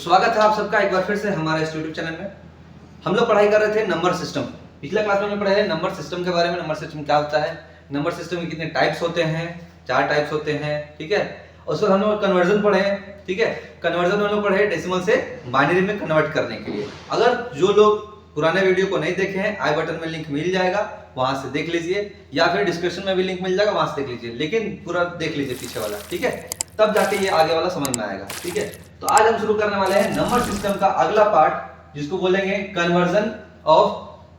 स्वागत है आप सबका एक बार फिर से हमारे इस यूट्यूब चैनल में। हम लोग पढ़ाई कर रहे थे नंबर सिस्टम। पिछले क्लास में हमने पढ़ा है नंबर सिस्टम के बारे में। नंबर सिस्टम क्या होता है, नंबर सिस्टम के कितने टाइप्स होते हैं, 4 टाइप्स होते हैं, ठीक है। उसके बाद हम लोग कन्वर्जन पढ़े हैं, ठीक है। कन्वर्जन हम लोग पढ़े डेसिमल से बाइनरी में कन्वर्ट करने के लिए। अगर जो लोग पुराने वीडियो को नहीं देखे हैं, आई बटन में लिंक मिल जाएगा, वहां से देख लीजिए, या फिर डिस्क्रिप्शन में भी लिंक मिल जाएगा, वहां से देख लीजिए। लेकिन पूरा देख लीजिए पीछे वाला, ठीक है, तब जाके ये आगे वाला समझ में आएगा, ठीक है। तो आज हम शुरू करने वाले हैं नंबर सिस्टम का अगला पार्ट, जिसको बोलेंगे conversion of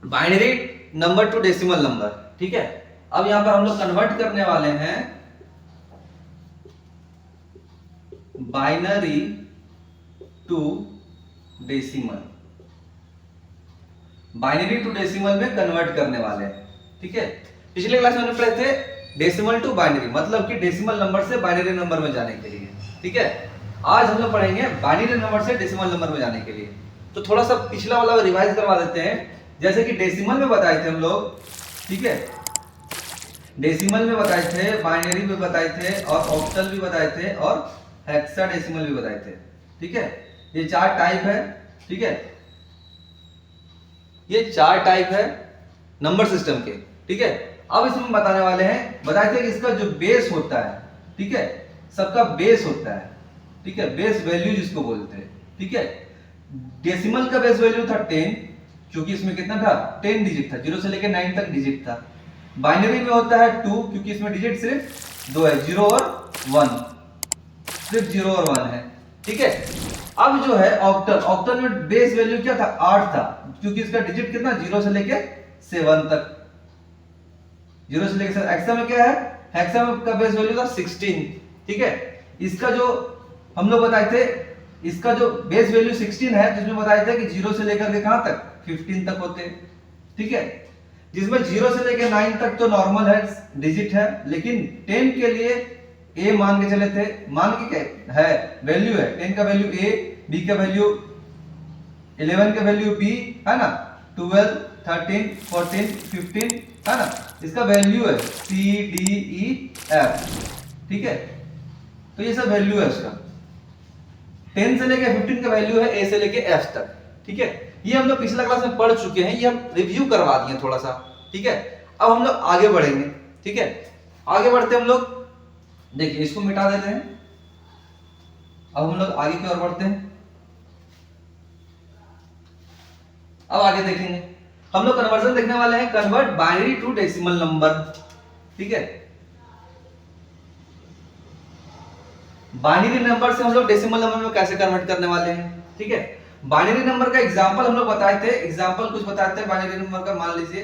binary number two decimal number, ठीक है। अब यहां पर हम लोग कन्वर्ट करने वाले हैं binary to decimal. Binary to decimal में कन्वर्ट करने वाले हैं, ठीक है। पिछले क्लास में हमने पढ़े थे डेसिमल टू बाइनरी, मतलब कि डेसिमल नंबर से बाइनरी नंबर में जाने के लिए, ठीक है। आज हम लोग पढ़ेंगे बाइनरी नंबर से डेसिमल नंबर में जाने के लिए। तो थोड़ा सा पिछला वाला रिवाइज करवा देते हैं। जैसे कि डेसिमल में बताए थे हम लोग, ठीक है, डेसिमल में बताए थे, बाइनरी में बताए थे, और ऑक्टल भी बताए थे, और हेक्साडेसिमल भी बताए थे, ठीक है। ये 4 टाइप है, ठीक है। ये 4 टाइप है नंबर सिस्टम के, ठीक है। अब इसमें बताने वाले हैं, बताए थे कि इसका जो बेस होता है, ठीक है, सबका बेस होता है, ठीक है, बेस वैल्यू जिसको बोलते हैं, ठीक है। डेसिमल का बेस वैल्यू था 10, क्योंकि इसमें कितना था, 10 डिजिट था, 0 से लेकर 9 तक डिजिट था। बाइनरी में होता है 2, क्योंकि इसमें डिजिट सिर्फ 2 है, 0 और 1, सिर्फ 0 और 1 है, ठीक है। अब जो है ऑक्टल, ऑक्टल में बेस वैल्यू क्या था, 8 था, क्योंकि इसका डिजिट कितना, 0 से लेके 7 तक, 0 से लेके 7। हेक्सा में क्या है, हेक्सा में का बेस वैल्यू था 16, ठीक है। इसका जो हम लोग बताए थे, इसका जो बेस वैल्यू 16 है, जिसमें बताए थे कि 0 से लेकर के कहां तक, 15 तक होते हैं, ठीक है। जिसमें 0 से लेकर 9 तक तो नॉर्मल है, डिजिट है, लेकिन 10 के लिए ए मान के चले थे, मान के क्या है, वैल्यू है, 10 का वैल्यू ए, बी का वैल्यू 11 का वैल्यू बी, है ना, 12, 13, 14, 15, है ना, इसका वैल्यू है सी डी ई एफ, ठीक है। तो ये सब वैल्यू है इसका, 10 से लेके 15 का वैल्यू है ए से लेके एफ तक, ठीक है। ये हम लोग पिछला क्लास में पढ़ चुके हैं, ये हम रिव्यू करवा दिए थोड़ा सा, ठीक है। अब हम लोग आगे बढ़ेंगे, ठीक है। आगे बढ़ते हम लोग, देखिए इसको मिटा देते हैं। अब हम लोग आगे की ओर बढ़ते हैं। अब आगे देखेंगे हम लोग कन्वर्जन देखने वाले हैं, convert binary to decimal number, ठीक है। बाइनरी नंबर से हम लोग डेसिमल नंबर में कैसे कन्वर्ट करने वाले हैं, ठीक है। बाइनरी नंबर का एग्जांपल हम लोग बताए थे, एग्जांपल कुछ बताते हैं बाइनरी नंबर का। मान लीजिए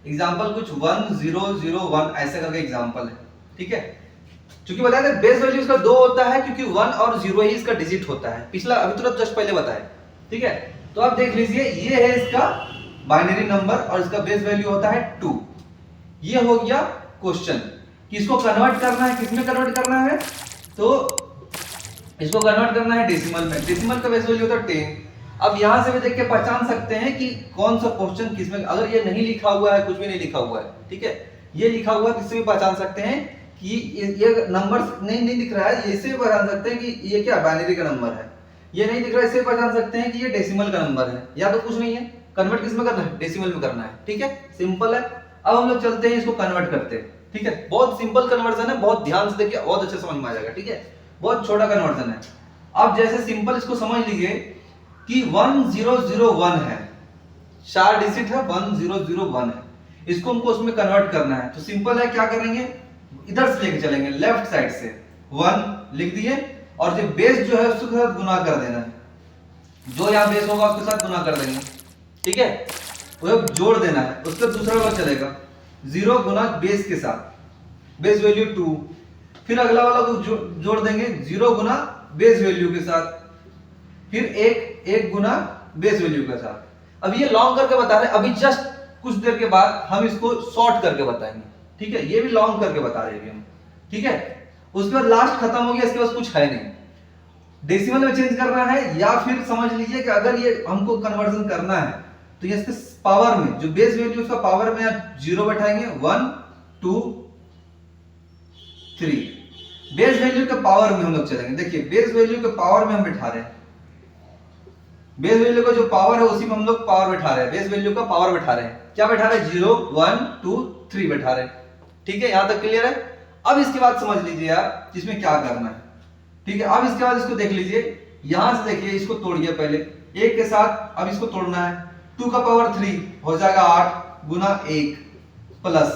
एग्जांपल कुछ 1001 ऐसे करके एग्जांपल है, ठीक है। क्योंकि बताया था बेस वैल्यू इसका 2 होता है, क्योंकि 1 और 0 ही इसका डिजिट होता है, पिछला अभी तुरंत जस्ट पहले बताया, ठीक है। तो आप देख लीजिए, ये है इसका बाइनरी नंबर और इसका बेस वैल्यू होता है 2। ये हो गया क्वेश्चन कि इसको कन्वर्ट करना है, किसमें कन्वर्ट करना है, तो इसको कन्वर्ट करना है डेसिमल में। डेसिमल का बेस वैल्यू होता है 10। अब यहां से भी देख के पहचान सकते हैं कि कौन सा क्वेश्चन किसमें, अगर ये नहीं लिखा हुआ है, कुछ भी नहीं लिखा हुआ है, ठीक है, ये लिखा हुआ है, किससे भी पहचान सकते हैं कि ये नंबर नहीं दिख रहा है, इससे भी पहचान सकते हैं कि ये क्या बाइनरी का नंबर है। ये नहीं दिख रहा है, इससे पहचान सकते हैं कि ये डेसिमल का नंबर है, या तो कुछ नहीं है। कन्वर्ट किसमें करना है, डेसिमल में करना है, ठीक है, सिंपल है। अब हम लोग चलते हैं, इसको कन्वर्ट करते हैं, ठीक है। बहुत सिंपल कन्वर्जन है, बहुत ध्यान से देखिए, बहुत अच्छे समझ में आ जाएगा, ठीक है। बहुत छोटा कन्वर्जन है। अब जैसे सिंपल इसको समझ लीजिए कि 1001 है, 4 डिजिट है, 1001 है, इसको हमको उसमें कन्वर्ट करना है। तो सिंपल है, क्या करेंगे, इधर से लेके चलेंगे, लेफ्ट साइड से 1 लिख दिए, और जो बेस जो है उसके साथ गुना कर देना है, जो यहां बेस होगा उसके साथ गुना कर देंगे, ठीक है, वो जोड़ देना है। उसका दूसरा वाला चलेगा 0 गुना बेस के साथ, बेस वैल्यू 2, फिर अगला वाला को जोड़ देंगे 0 गुना बेस वैल्यू के साथ, फिर एक गुना बेस वैल्यू के साथ। अब ये लॉन्ग करके बता रहे हैं, अभी जस्ट कुछ देर के बाद हम इसको शॉर्ट करके बताएंगे, ठीक है। ये भी लॉन्ग करके बता रहे हैं हम, ठीक है। उसके बाद लास्ट खत्म हो गया, इसके बाद कुछ है नहीं। डेसिमल में चेंज करना है, या फिर समझ लीजिए कि अगर ये हमको कन्वर्जन करना है, तो ये इसके पावर में, जो बेस वैल्यू उसका पावर में आप 0 बैठाएंगे, 1 2 3, बेस वैल्यू के पावर में हम लोग चलेंगे। देखिए बेस वैल्यू के पावर में हम बिठा रहे हैं, बेस वैल्यू का जो पावर है उसी में हम लोग पावर बिठा रहे हैं, बेस वैल्यू का पावर बिठा रहे हैं। क्या बिठा रहे हैं? 0 1 2 3 बिठा रहे हैं। ठीक है, यहां तक क्लियर है। अब इसके बाद समझ लीजिए आप इसमें क्या करना है। ठीक है, अब इसके बाद इसको देख लीजिए, यहां से देखिए इसको तोड़िए पहले एक के साथ, अब इसको तोड़ना है। 2 का पावर 3 हो जाएगा 8 गुना 1 प्लस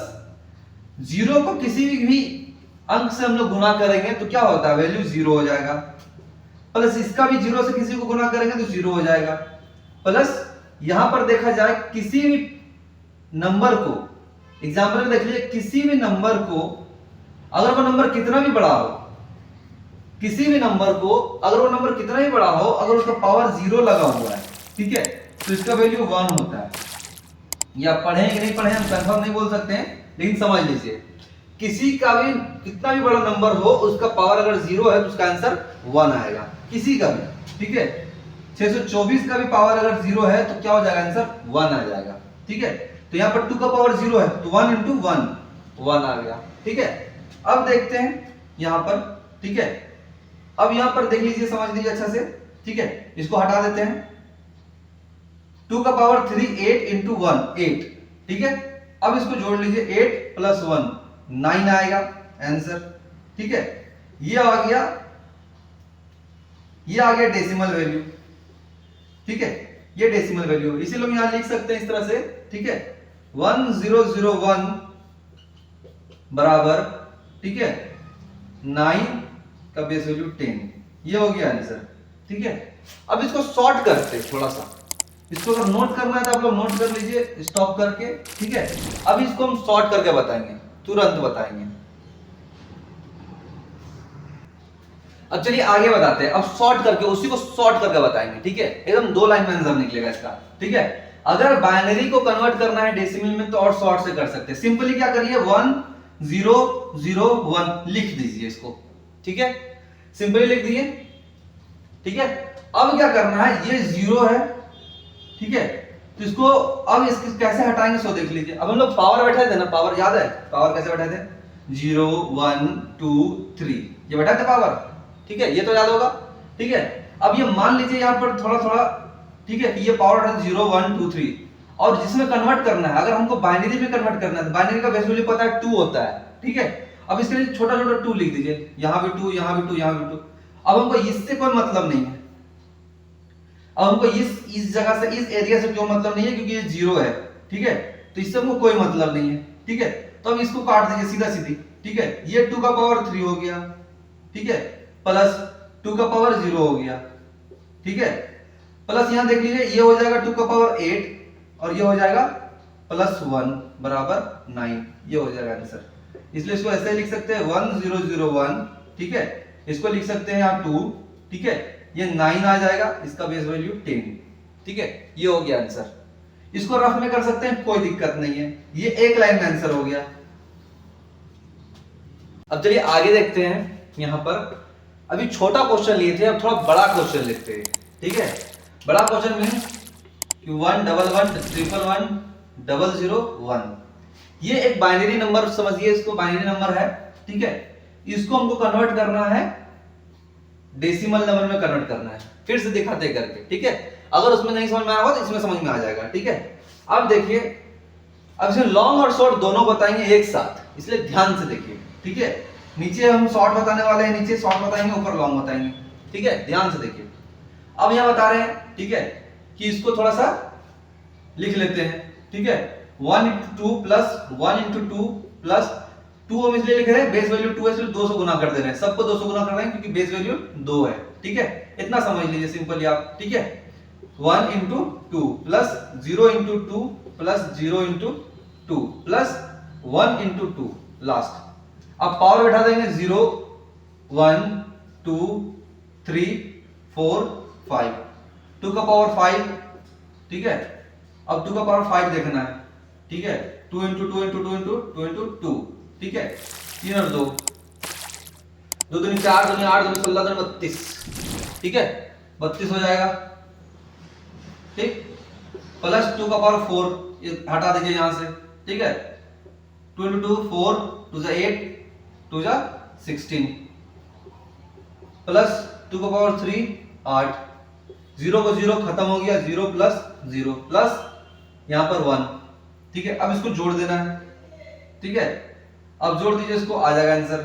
0 को किसी भी अंक से हम लोग गुना करेंगे तो क्या होता है? वैल्यू 0 हो जाएगा। प्लस इसका भी 0 से किसी को गुना करेंगे तो 0 हो जाएगा। प्लस यहां पर देखा जाए किसी भी नंबर को, एग्जाम्पल में देख लीजिए, किसी भी नंबर को अगर वो नंबर कितना भी बड़ा हो, किसी भी नंबर को अगर वो नंबर कितना ही बड़ा हो, अगर उसका पावर 0 लगा हुआ है, ठीक है, तो इसका वैल्यू 1 होता है। या पढ़े कि नहीं पढ़े हम कंफर्म नहीं बोल सकते हैं, लेकिन समझ लीजिए किसी का भी कितना भी बड़ा नंबर हो उसका पावर अगर 0 है तो उसका आंसर 1 आएगा, किसी का भी। ठीक है, 624 का भी पावर अगर 0 है तो क्या हो जाएगा? आंसर 1 आ जाएगा। ठीक है, तो यहाँ पर 2 का पावर 0 है तो 1 इंटू 1 आ गया। ठीक है, अब देखते हैं यहां पर। ठीक है, अब यहां पर देख लीजिए, समझ लीजिए अच्छा से। ठीक है, इसको हटा देते हैं। 2 का पावर 3 8 इंटू 1 8। ठीक है, अब इसको जोड़ लीजिए, 8 प्लस 1 9 आएगा आंसर। ठीक है, ये आ गया डेसिमल वैल्यू। ठीक है, ये डेसिमल वैल्यू, इसी लोग यहां लिख सकते हैं इस तरह से। ठीक है, 1001 बराबर, ठीक है, 9 का बेस वैल्यू 10, ये हो गया आंसर। ठीक है, अब इसको सॉर्ट करते हैं थोड़ा सा, इसको अगर नोट करना है तो आप लोग नोट कर लीजिए स्टॉप करके। ठीक है, अब इसको हम सॉर्ट करके बताएंगे, तुरंत बताएंगे। अब चलिए आगे बताते हैं, अब सॉर्ट करके, उसी को सॉर्ट करके बताएंगे। ठीक है, एकदम 2 लाइन में आंसर निकलेगा इसका। ठीक है, अगर बाइनरी को कन्वर्ट करना है डेसिमल में तो और सॉर्ट से कर सकते हैं। सिंपली क्या करिए, 1 0 0 1 लिख दीजिए इसको। ठीक है, सिंपली लिख दिए। ठीक है, अब क्या करना है, ये 0 है। ठीक है, तो इसको अब इसको कैसे हटाएंगे सो देख लीजिए। अब हम लोग पावर बैठाए थे ना, पावर याद है? पावर कैसे बैठाए थे? 0 1 2 3 ये बैठाए थे पावर। ठीक है, ये तो याद होगा। ठीक है, अब ये मान लीजिए यहाँ पर थोड़ा थोड़ा, ठीक है, ये पावर है 0 1 2 3, और जिसमें कन्वर्ट करना है, अगर हमको बाइनरी में कन्वर्ट करना है तो बाइनरी का बेस वैल्यू पता है 2 होता है। ठीक है, अब इसके लिए छोटा छोटा 2 लिख दीजिए, यहां भी 2 यहां भी 2 यहां भी 2। अब हमको इससे कोई मतलब नहीं है, अब हमको इस जगह से, इस एरिया से क्यों मतलब नहीं है, क्योंकि ये 0 है। ठीक है, तो इससे हमको कोई मतलब नहीं है। ठीक है, तो अब इसको काट दीजिए सीधा सीधी। ठीक है, ये 2 का पावर 3 हो गया। ठीक है, प्लस 2 का पावर 0 हो गया। ठीक है, प्लस यहां देख लीजिए, ये हो जाएगा 2 का पावर 8 और ये हो जाएगा प्लस 1 बराबर 9, ये हो जाएगा आंसर। इसलिए इसको ऐसे लिख सकते हैं 1001। ठीक है, इसको लिख सकते हैं यहाँ 2। ठीक है, ये 9 आ जाएगा, इसका बेस वैल्यू 10। ठीक है, ये हो गया आंसर। इसको रफ में कर सकते हैं, कोई दिक्कत नहीं है, ये एक लाइन में आंसर हो गया। अब चलिए आगे देखते हैं। यहां पर अभी छोटा क्वेश्चन लिए थे, अब थोड़ा बड़ा क्वेश्चन लिखते हैं। ठीक है, बड़ा क्वेश्चन मींस 1 1 1 1 1 0 0 1, ये एक बाइनरी नंबर समझिए, इसको बाइनरी नंबर है। ठीक है, इसको हमको कन्वर्ट करना है, डेसिमल नंबर में कन्वर्ट करना है। फिर से दिखाते करके। ठीक है, अगर उसमें नहीं समझ में आया हो तो इसमें समझ में आ जाएगा। ठीक है, अब देखिए, अब इसमें लॉन्ग और शॉर्ट दोनों बताएंगे एक साथ, इसलिए ध्यान से देखिए। ठीक है, नीचे हम शॉर्ट बताने वाले हैं, नीचे शॉर्ट बताएंगे, ऊपर लॉन्ग बताएंगे। ठीक है, ध्यान से देखिए। अब यहां बता रहे हैं, ठीक है, कि इसको थोड़ा सा लिख लेते हैं। ठीक है, 1 इंटू 2 प्लस 1 इंटू 2 प्लस 2 हम इसलिए लिख रहे हैं, बेस वैल्यू 2 है इसलिए 2 से गुना कर दे रहे हैं, सबको 2 से गुना कर रहे हैं क्योंकि बेस वैल्यू 2 है। ठीक है, इतना समझ लीजिए सिंपली आप। ठीक है, 1 into 2 plus 0 into 2 plus 0 into 2 plus 1 into 2 last. अब पावर बैठा देंगे 0 1 2 3 4 5, 2 का पावर 5। ठीक है, अब 2 का पावर 5 देखना है। ठीक है, 2 इंटू 2 इंटू 2 इंटू 2 इंटू 2। ठीक है, 3 और 2 2 दूनी 4 दूनी 8 दूनी 16 दूनी 32। ठीक है, 32 हो जाएगा। ठीक, प्लस 2 का पावर 4, ये हटा दीजिए यहां से। ठीक है, 2 इंटू 2 4 2 जा 8 2 जा 16। प्लस 2 का पावर 3 8, 0 को 0 खत्म हो गया, 0 प्लस 0 प्लस यहाँ पर 1, ठीक है। अब इसको जोड़ देना है, ठीक है। अब जोड़ दीजिए इसको, आ जाएगा आंसर,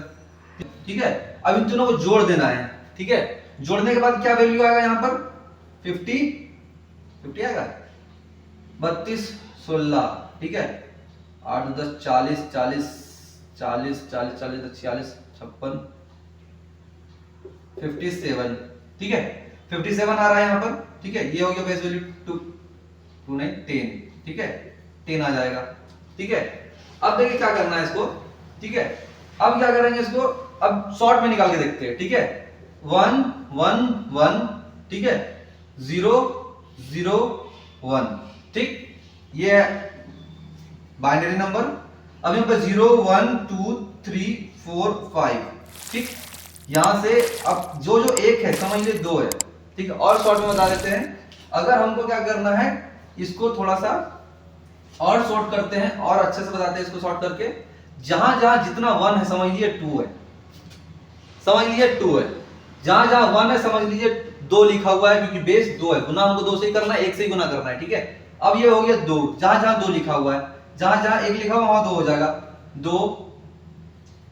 ठीक है। अब इन दोनों को जोड़ देना है, ठीक है। जोड़ने के बाद क्या वैल्यू आएगा यहाँ पर 50 आएगा, 32 16, ठीक है। 8 10 40 40 40 40 40 46 56 57, ठीक है। 57 आ रहा है यहाँ पर, ठीक है। ये हो गया बेस वैल्यू 2 नहीं 10, ठीक है। 10 आ जाएगा, ठीक है। अब देखिए क्या करना है इसको, ठीक है। अब क्या करेंगे इसको, अब शॉर्ट में निकाल के देखते हैं, ठीक है। 1 1 1, ठीक है। 0 0 1, ठीक। ये है बाइनरी नंबर। अब यहाँ पर 0 1 2 3 4 5, ठीक। यहां से अब जो जो एक है समझ लीजिए 2 है, ठीक है। और शॉर्ट में बता देते हैं, अगर हमको क्या करना है, इसको थोड़ा सा और शॉर्ट करते हैं और अच्छे से बताते हैं इसको शॉर्ट करके। जहां जहां जितना 1 है समझ लीजिए 2 है, समझ लीजिए 2 है। जहां जहां 1 है समझ लीजिए 2 लिखा हुआ है, क्योंकि बेस 2 है, गुना हमको 2 से ही करना है, 1 से ही गुना करना है, ठीक है। अब ये हो गया 2, जहां जहां 2 लिखा हुआ है, जहां जहां 1 लिखा हुआ वहां 2 हो जाएगा, 2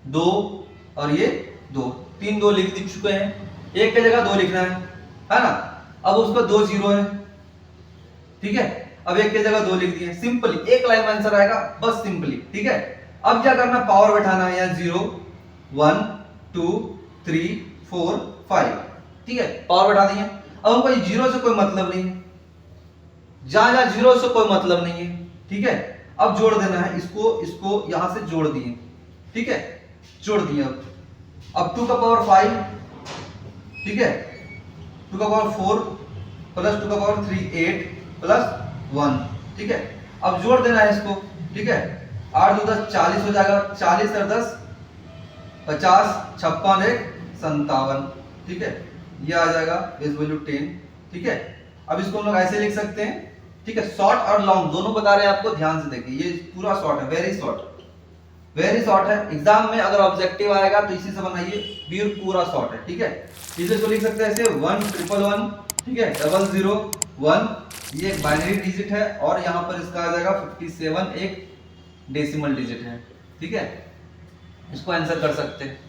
2 और ये 2, 3 2 लिख चुके हैं। 1 की जगह 2 लिखना है ना। अब उसका 2 0 है, ठीक है। अब 1 की जगह 2 लिख दिए, सिंपली एक लाइन में आंसर आएगा, बस सिंपली, ठीक है। अब क्या करना, पावर बैठाना है, यहाँ 0 1 2 3 4 5, ठीक है। पावर बैठा दिए। अब हमको 0 से कोई मतलब नहीं है, जहां जहां 0 से कोई मतलब नहीं है, ठीक है। अब जोड़ देना है, इसको यहां से जोड़ दिए, ठीक है। जोड़ दिए। अब 2 का पावर 5, ठीक है। 2 का पावर 4 प्लस 2 का पावर 3 8 प्लस 1, ठीक है। अब जोड़ देना है इसको, ठीक है। 8 2 10 40 हो जाएगा, 40 और 10 50 56 1 57, ठीक है। ये आ जाएगा बेस वैल्यू 10, ठीक है। अब इसको हम लोग ऐसे लिख सकते हैं, ठीक है। शॉर्ट और लॉन्ग दोनों बता रहे हैं आपको, ध्यान से देखिए। ये पूरा शॉर्ट है, वेरी शॉर्ट है। एग्जाम में अगर ऑब्जेक्टिव आएगा तो इसी से बनाइए, पूरा शॉर्ट है, ठीक है। इसको लिख सकते हैं ऐसे 1 1 1, ठीक है। 0 0 1, ये एक बाइनरी डिजिट है, और यहाँ पर इसका आ जाएगा 57 एक डेसिमल डिजिट है, ठीक है। इसको आंसर कर सकते हैं,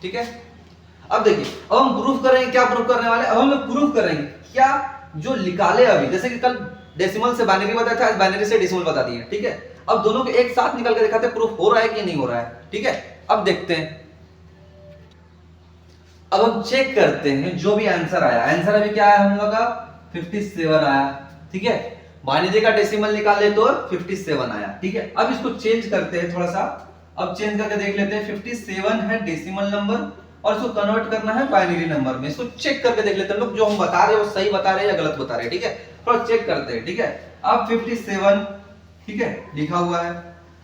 ठीक है। अब देखिए, अब हम प्रूफ करेंगे, क्या प्रूफ करने वाले, अब हम लोग प्रूफ करेंगे क्या, जो निकाले अभी, जैसे कि कल डेसिमल से बाइनरी बताया था, आज बाइनरी से डेसिमल बता दिए, ठीक है। अब दोनों को एक साथ निकाल के दिखाते हैं, प्रूफ हो रहा है कि नहीं हो रहा है, ठीक है। अब देखते हैं, अब हम चेक करते हैं जो भी आंसर आया। आंसर अभी क्या है हम लोग का 57 आया, ठीक है। बाइनरी का डेसिमल निकाले तो 57 आया, ठीक है। अब इसको चेंज करते हैं थोड़ा सा, अब चेंज करके देख लेते हैं। 57 है डेसिमल नंबर, और इसको कन्वर्ट करना है बाइनरी नंबर में। इसको चेक करके देख लेते हैं लोग, जो हम बता रहे हैं वो सही बता रहे हैं या गलत बता रहे हैं, ठीक है। थोड़ा चेक करते हैं, ठीक है। अब 57, ठीक है, लिखा हुआ है।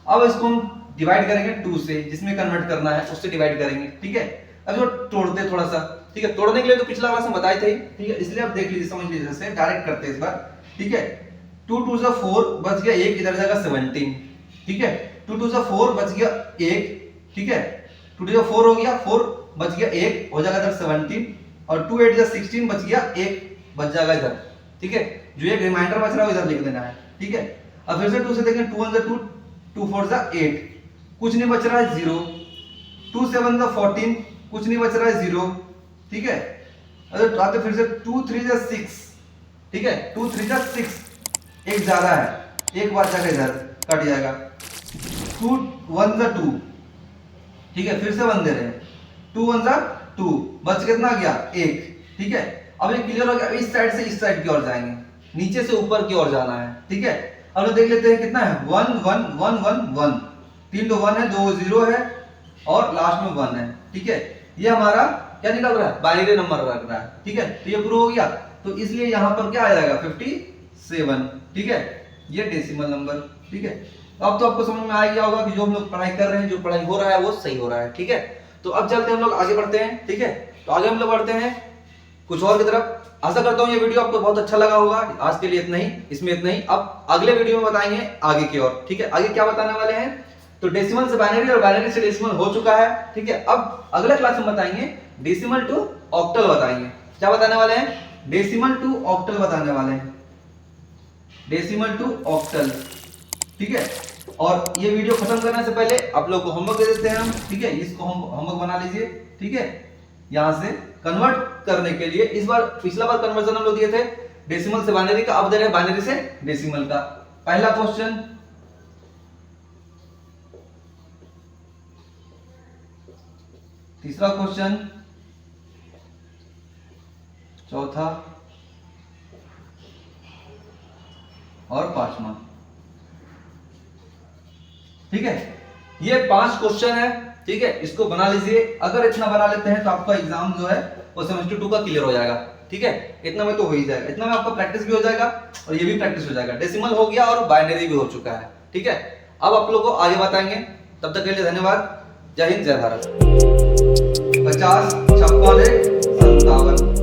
अब इसको हम डिवाइड करेंगे 2 से, जिसमें कन्वर्ट करना है उससे डिवाइड करेंगे, ठीक है। अब इसको तोड़ते हैं थोड़ा सा, ठीक है। तोड़ने के लिए तो पिछला क्लास में बताए थे, ठीक है, इसलिए आप देख लीजिए, समझ लीजिए, जैसे डायरेक्ट करते हैं इस बार, ठीक है। 2 2 से 4 बच गया 1, इधर जाएगा 17, ठीक है। 2 2 से 4 बच गया 1, ठीक है। 2 2 से 4 हो गया, 4 बच गया 1, हो जाएगा इधर 17, और 2 8 से 16 बच गया 1, बच जाएगा इधर, ठीक है। जो एक रिमाइंडर बच रहा है इधर लिख देना है, ठीक है। अब फिर से 2 से देखें, 2 1 से 2, 2 4 से 8, कुछ नहीं बच रहा है 0, 2 7 से 14, कुछ नहीं बच रहा है 0, ठीक है। अगर आते फिर से 2 3 से 6, ठीक है। 2 3 से 6, एक ज्यादा है, एक बच जाएगा इधर, कट जाएगा। 2 1 से 2, ठीक है। फिर से 1 दे रहे हैं, 2 1 से 2, बच कितना गया 1, ठीक है। अब ये क्लियर हो गया। इस साइड से इस साइड की ओर जाएंगे, नीचे से ऊपर की ओर जाना है, ठीक है। अब लोग देख लेते हैं कितना है, 1 1 1 1 1, 3 तो 1 है, 2 0 है, और लास्ट में 1 है, ठीक है। ये हमारा क्या निकल रहा है, बाइनरी नंबर लग रहा है, ठीक है। तो ये प्रूव हो गया, तो इसलिए यहाँ पर क्या आ जाएगा 57, ठीक है। ये डेसिमल नंबर, ठीक है। अब तो आपको समझ में आ गया होगा कि जो हम लोग पढ़ाई कर रहे हैं, जो पढ़ाई हो रहा है वो सही हो रहा है, ठीक है। तो अब चलते हैं हम लोग आगे बढ़ते हैं, ठीक है। तो आगे हम लोग बढ़ते हैं कुछ और की तरफ। आशा करता हूँ ये वीडियो आपको बहुत अच्छा लगा होगा। आज के लिए इतना ही, इसमें इतना ही। अब अगले वीडियो में बताएंगे आगे की ओर, ठीक है। आगे क्या बताने वाले हैं, तो डेसिमल से बाइनरी और बाइनरी से डेसिमल हो चुका है, ठीक है। अब अगला क्लास में बताएंगे डेसिमल टू ऑक्टल बताएंगे। क्या बताने वाले हैं? डेसिमल टू ऑक्टल बताने वाले हैं, डेसिमल टू ऑक्टल, ठीक है। और ये वीडियो खत्म करने से पहले आप लोग को होमवर्क दे देते हैं हम, ठीक है। इसको हम होमवर्क बना लीजिए, ठीक है। यहां से कन्वर्ट करने के लिए इस बार, पिछला बार कन्वर्जन हम लोग दिए थे डेसिमल से बाइनरी का, अब दे रहे हैं बाइनरी से डेसिमल का। पहला क्वेश्चन, तीसरा क्वेश्चन, चौथा और पांचवा, ठीक है। ये 5 क्वेश्चन है, ठीक है। इसको बना लीजिए। अगर इतना बना लेते हैं तो आपका एग्जाम जो है वो सेमेस्टर 2 का क्लियर हो जाएगा, ठीक है। इतना में तो हो ही जाएगा, इतना में आपका प्रैक्टिस भी हो जाएगा और ये भी प्रैक्टिस हो जाएगा। डेसिमल हो गया और बाइनरी भी हो चुका है, ठीक है। अब आप लोग को आगे बताएंगे, तब तक के लिए धन्यवाद। जय हिंद, जय भारत। 50, 56, 57